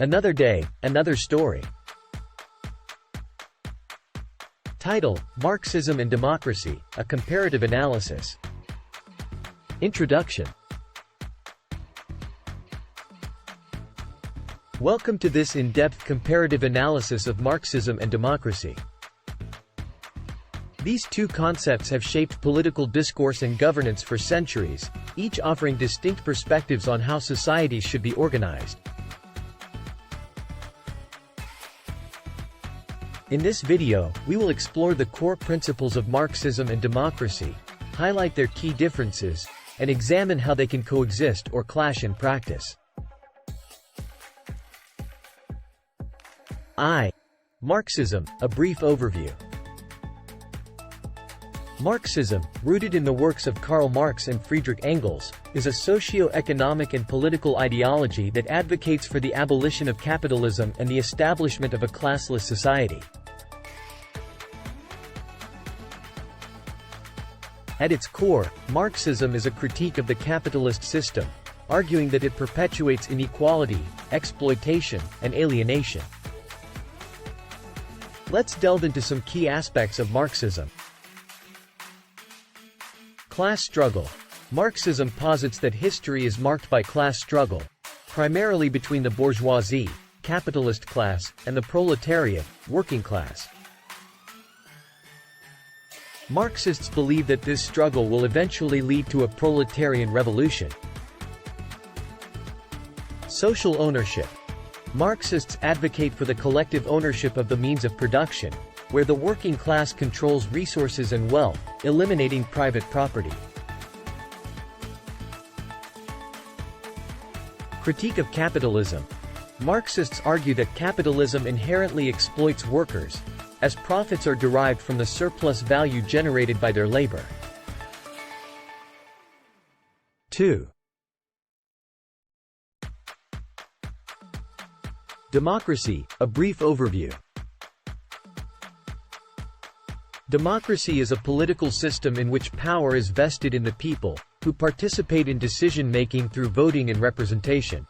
Another day, another story. Title: Marxism and Democracy, a Comparative Analysis. Introduction. Welcome to this in-depth comparative analysis of Marxism and democracy. These two concepts have shaped political discourse and governance for centuries, each offering distinct perspectives on how societies should be organized. In this video, we will explore the core principles of Marxism and democracy, highlight their key differences, and examine how they can coexist or clash in practice. Marxism, a brief overview. Marxism, rooted in the works of Karl Marx and Friedrich Engels, is a socio-economic and political ideology that advocates for the abolition of capitalism and the establishment of a classless society. At its core, Marxism is a critique of the capitalist system, arguing that it perpetuates inequality, exploitation, and alienation. Let's delve into some key aspects of Marxism. Class struggle. Marxism posits that history is marked by class struggle, primarily between the bourgeoisie, capitalist class, and the proletariat, working class. Marxists believe that this struggle will eventually lead to a proletarian revolution. Social ownership. Marxists advocate for the collective ownership of the means of production, where the working class controls resources and wealth, eliminating private property. Critique of capitalism. Marxists argue that capitalism inherently exploits workers, as profits are derived from the surplus value generated by their labor. 2. Democracy, a brief overview. Democracy is a political system in which power is vested in the people, who participate in decision-making through voting and representation.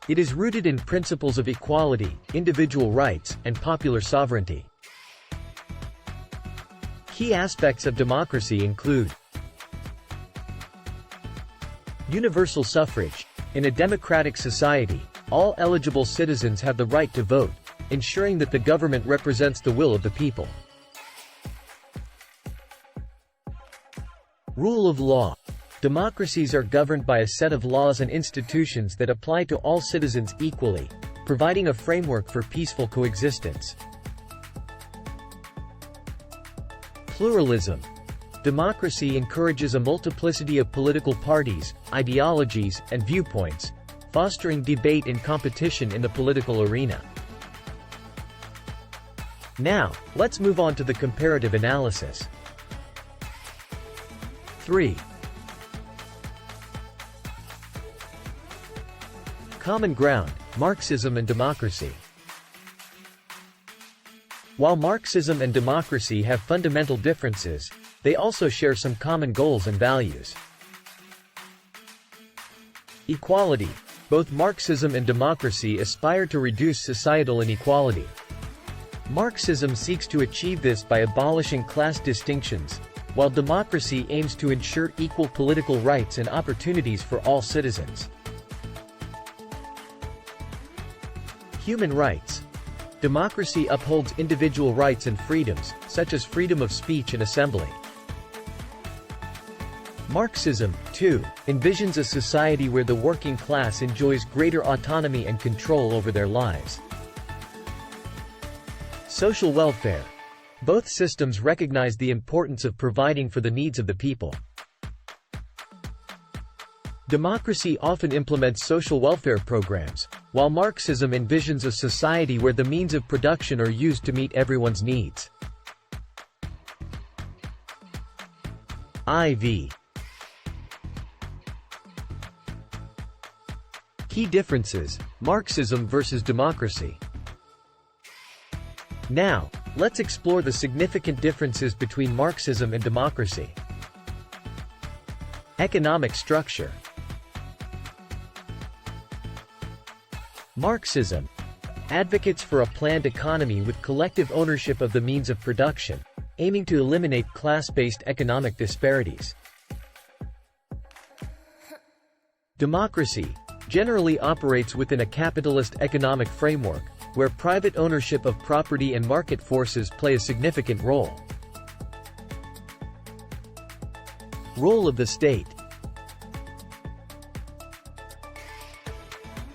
It is rooted in principles of equality, individual rights, and popular sovereignty. Key aspects of democracy include universal suffrage. In a democratic society, all eligible citizens have the right to vote, ensuring that the government represents the will of the people. Rule of law. Democracies are governed by a set of laws and institutions that apply to all citizens equally, providing a framework for peaceful coexistence. Pluralism. Democracy encourages a multiplicity of political parties, ideologies, and viewpoints, fostering debate and competition in the political arena. Now, let's move on to the comparative analysis. 3. Common ground, Marxism and democracy. While Marxism and democracy have fundamental differences, they also share some common goals and values. Equality. Both Marxism and democracy aspire to reduce societal inequality. Marxism seeks to achieve this by abolishing class distinctions, while democracy aims to ensure equal political rights and opportunities for all citizens. Human rights. Democracy upholds individual rights and freedoms, such as freedom of speech and assembly. Marxism, too, envisions a society where the working class enjoys greater autonomy and control over their lives. Social welfare. Both systems recognize the importance of providing for the needs of the people. Democracy often implements social welfare programs, while Marxism envisions a society where the means of production are used to meet everyone's needs. IV. Key differences: Marxism versus democracy. Now, let's explore the significant differences between Marxism and democracy. Economic structure. Marxism advocates for a planned economy with collective ownership of the means of production, aiming to eliminate class-based economic disparities. Democracy generally operates within a capitalist economic framework, where private ownership of property and market forces play a significant role. Role of the state.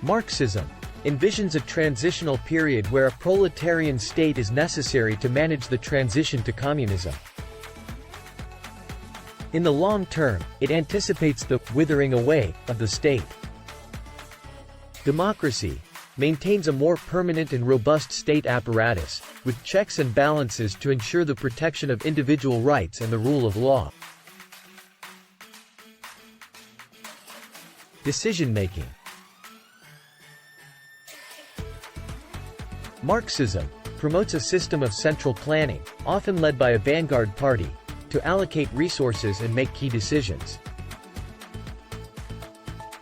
Marxism envisions a transitional period where a proletarian state is necessary to manage the transition to communism. In the long term, it anticipates the withering away of the state. Democracy maintains a more permanent and robust state apparatus, with checks and balances to ensure the protection of individual rights and the rule of law. Decision-making. Marxism promotes a system of central planning, often led by a vanguard party, to allocate resources and make key decisions.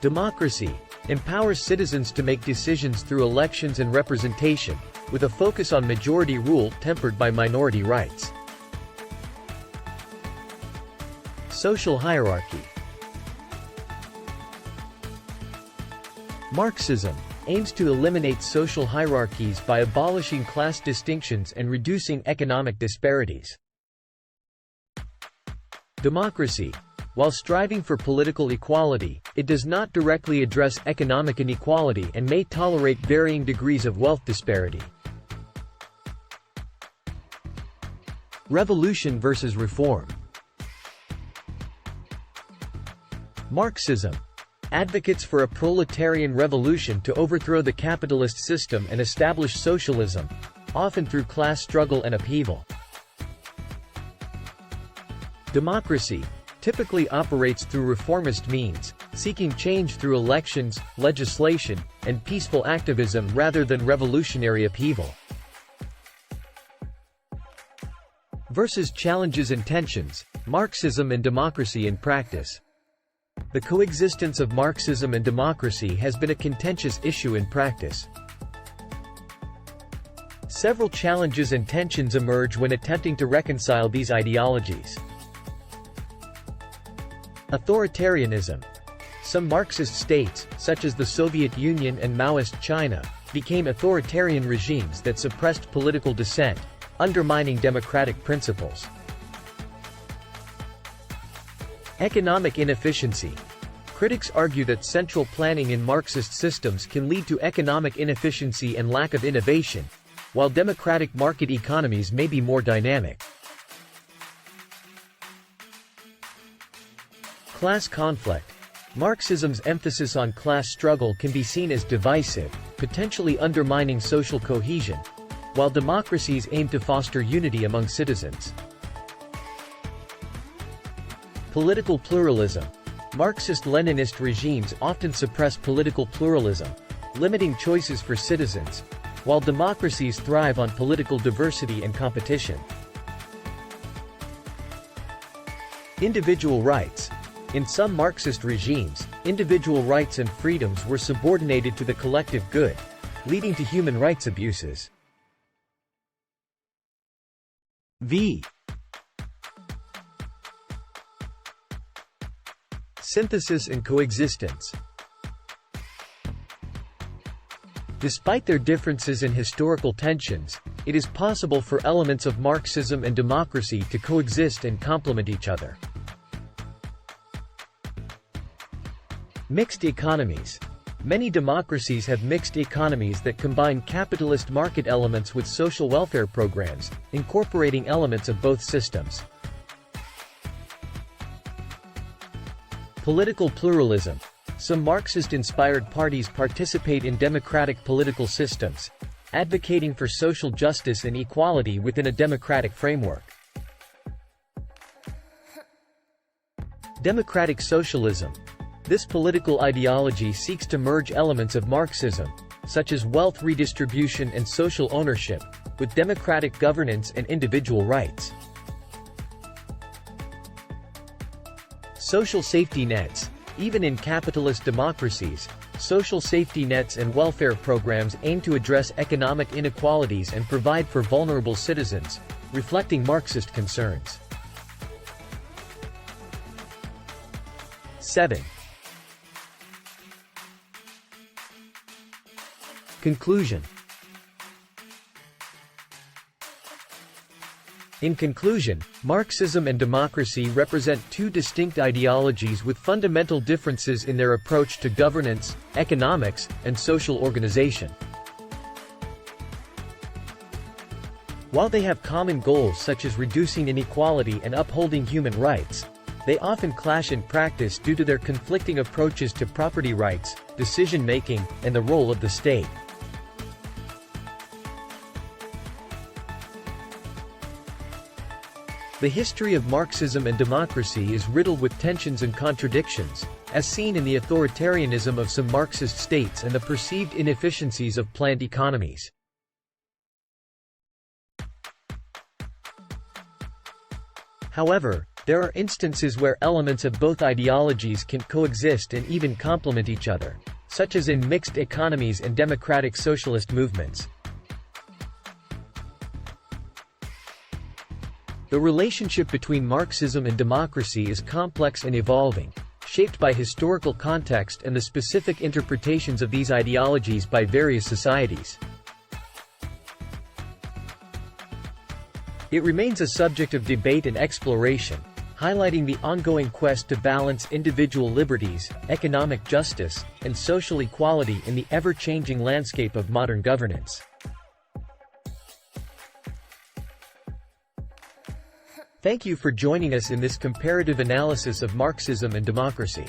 Democracy empowers citizens to make decisions through elections and representation, with a focus on majority rule tempered by minority rights. Social hierarchy. Marxism aims to eliminate social hierarchies by abolishing class distinctions and reducing economic disparities. Democracy, while striving for political equality, it does not directly address economic inequality and may tolerate varying degrees of wealth disparity. Revolution versus reform. Marxism advocates for a proletarian revolution to overthrow the capitalist system and establish socialism, often through class struggle and upheaval. Democracy typically operates through reformist means, seeking change through elections, legislation, and peaceful activism rather than revolutionary upheaval. Versus challenges and tensions, Marxism and democracy in practice. The coexistence of Marxism and democracy has been a contentious issue in practice. Several challenges and tensions emerge when attempting to reconcile these ideologies. Authoritarianism. Some Marxist states, such as the Soviet Union and Maoist China, became authoritarian regimes that suppressed political dissent, undermining democratic principles. Economic inefficiency. Critics argue that central planning in Marxist systems can lead to economic inefficiency and lack of innovation, while democratic market economies may be more dynamic. Class conflict. Marxism's emphasis on class struggle can be seen as divisive, potentially undermining social cohesion, while democracies aim to foster unity among citizens. Political pluralism. Marxist-Leninist regimes often suppress political pluralism, limiting choices for citizens, while democracies thrive on political diversity and competition. Individual rights. In some Marxist regimes, individual rights and freedoms were subordinated to the collective good, leading to human rights abuses. Synthesis and coexistence. Despite their differences and historical tensions, it is possible for elements of Marxism and democracy to coexist and complement each other. Mixed economies. Many democracies have mixed economies that combine capitalist market elements with social welfare programs, incorporating elements of both systems. Political pluralism. Some Marxist-inspired parties participate in democratic political systems, advocating for social justice and equality within a democratic framework. Democratic socialism. This political ideology seeks to merge elements of Marxism, such as wealth redistribution and social ownership, with democratic governance and individual rights. Social safety nets. Even in capitalist democracies, social safety nets and welfare programs aim to address economic inequalities and provide for vulnerable citizens, reflecting Marxist concerns. 7. Conclusion. In conclusion, Marxism and democracy represent two distinct ideologies with fundamental differences in their approach to governance, economics, and social organization. While they have common goals such as reducing inequality and upholding human rights, they often clash in practice due to their conflicting approaches to property rights, decision-making, and the role of the state. The history of Marxism and democracy is riddled with tensions and contradictions, as seen in the authoritarianism of some Marxist states and the perceived inefficiencies of planned economies. However, there are instances where elements of both ideologies can coexist and even complement each other, such as in mixed economies and democratic socialist movements. The relationship between Marxism and democracy is complex and evolving, shaped by historical context and the specific interpretations of these ideologies by various societies. It remains a subject of debate and exploration, highlighting the ongoing quest to balance individual liberties, economic justice, and social equality in the ever-changing landscape of modern governance. Thank you for joining us in this comparative analysis of Marxism and democracy.